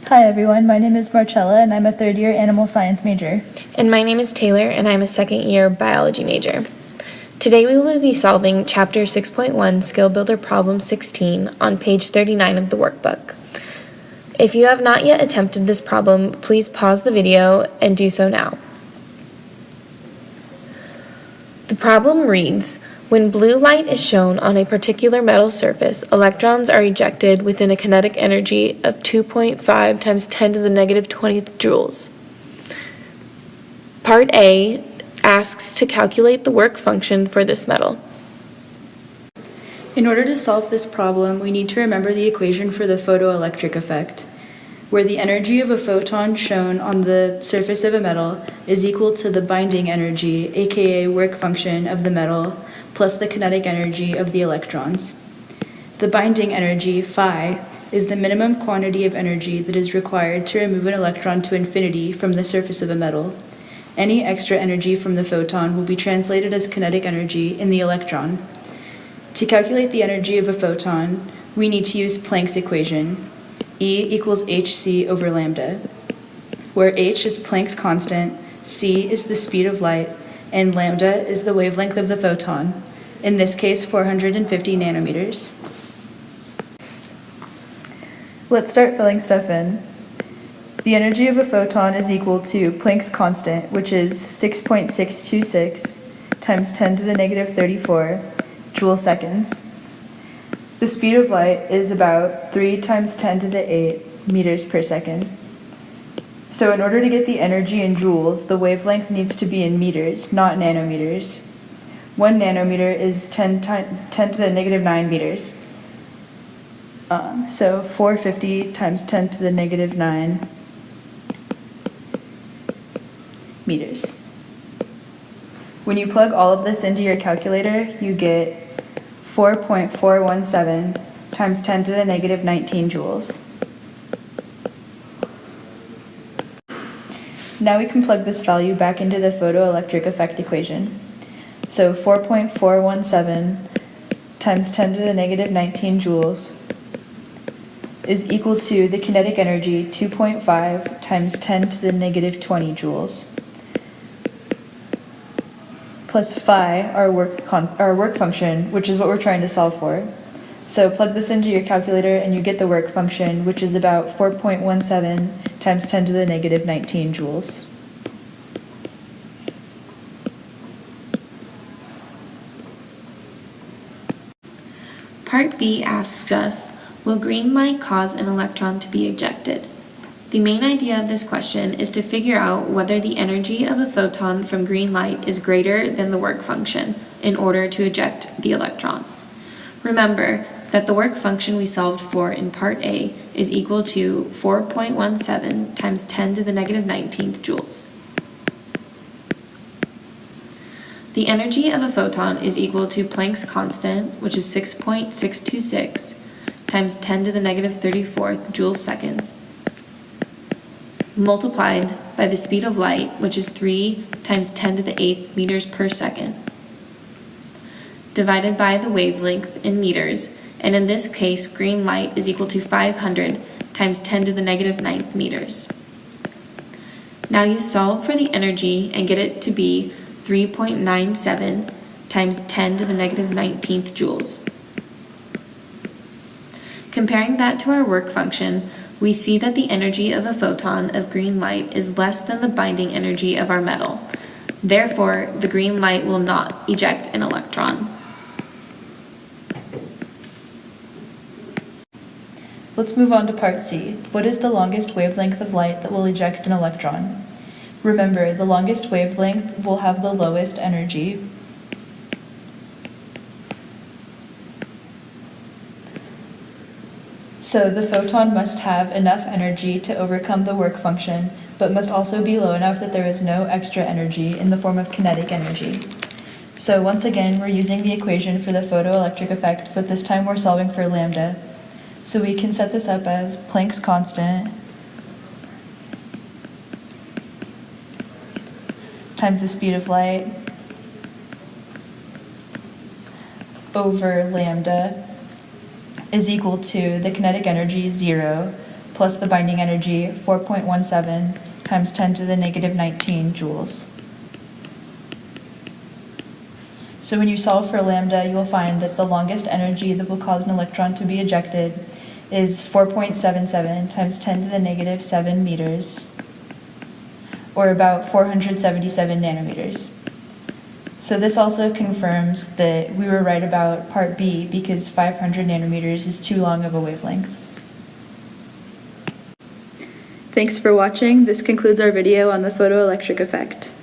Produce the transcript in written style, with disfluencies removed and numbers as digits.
Hi everyone, my name is Marcella and I'm a third year animal science major. And my name is Taylor and I'm a second year biology major. Today we will be solving Chapter 6.1 Skill Builder Problem 16 on page 39 of the workbook. If you have not yet attempted this problem, please pause the video and do so now. The problem reads, when blue light is shown on a particular metal surface, electrons are ejected within a kinetic energy of 2.5 times 10 to the negative 20th joules. Part A asks to calculate the work function for this metal. In order to solve this problem, we need to remember the equation for the photoelectric effect, where the energy of a photon shown on the surface of a metal is equal to the binding energy, aka work function, of the metal, plus the kinetic energy of the electrons. The binding energy, phi, is the minimum quantity of energy that is required to remove an electron to infinity from the surface of a metal. Any extra energy from the photon will be translated as kinetic energy in the electron. To calculate the energy of a photon, we need to use Planck's equation, E equals hc over lambda, where h is Planck's constant, c is the speed of light, and lambda is the wavelength of the photon, in this case 450 nanometers. Let's start filling stuff in. The energy of a photon is equal to Planck's constant, which is 6.626 times 10 to the negative 34 joule seconds. The speed of light is about 3 times 10 to the 8 meters per second. So in order to get the energy in joules, the wavelength needs to be in meters, not nanometers. 1 nanometer is 10 to the negative 9 meters. So 450 times 10 to the negative 9 meters. When you plug all of this into your calculator, you get 4.417 times 10 to the negative 19 joules. Now we can plug this value back into the photoelectric effect equation. So 4.417 times 10 to the negative 19 joules is equal to the kinetic energy 2.5 times 10 to the negative 20 joules, plus phi, our work function, which is what we're trying to solve for. So plug this into your calculator and you get the work function, which is about 4.17 times 10 to the negative 19 joules. Part B asks us, will green light cause an electron to be ejected? The main idea of this question is to figure out whether the energy of a photon from green light is greater than the work function in order to eject the electron. Remember that the work function we solved for in Part A is equal to 4.17 times 10 to the negative 19th joules. The energy of a photon is equal to Planck's constant, which is 6.626 times 10 to the negative 34th joule seconds, multiplied by the speed of light, which is 3 times 10 to the 8th meters per second, divided by the wavelength in meters, and in this case, green light is equal to 500 times 10 to the negative 9th meters. Now you solve for the energy and get it to be 3.97 times 10 to the negative 19th joules. Comparing that to our work function, we see that the energy of a photon of green light is less than the binding energy of our metal. Therefore, the green light will not eject an electron. Let's move on to part C. What is the longest wavelength of light that will eject an electron? Remember, the longest wavelength will have the lowest energy. So the photon must have enough energy to overcome the work function, but must also be low enough that there is no extra energy in the form of kinetic energy. So once again, we're using the equation for the photoelectric effect, but this time we're solving for lambda. So we can set this up as Planck's constant times the speed of light over lambda is equal to the kinetic energy 0 plus the binding energy, 4.17 times 10 to the negative 19 joules. So when you solve for lambda, you will find that the longest energy that will cause an electron to be ejected is 4.77 times 10 to the negative 7 meters, or about 477 nanometers. So this also confirms that we were right about part B because 500 nanometers is too long of a wavelength. Thanks for watching. This concludes our video on the photoelectric effect.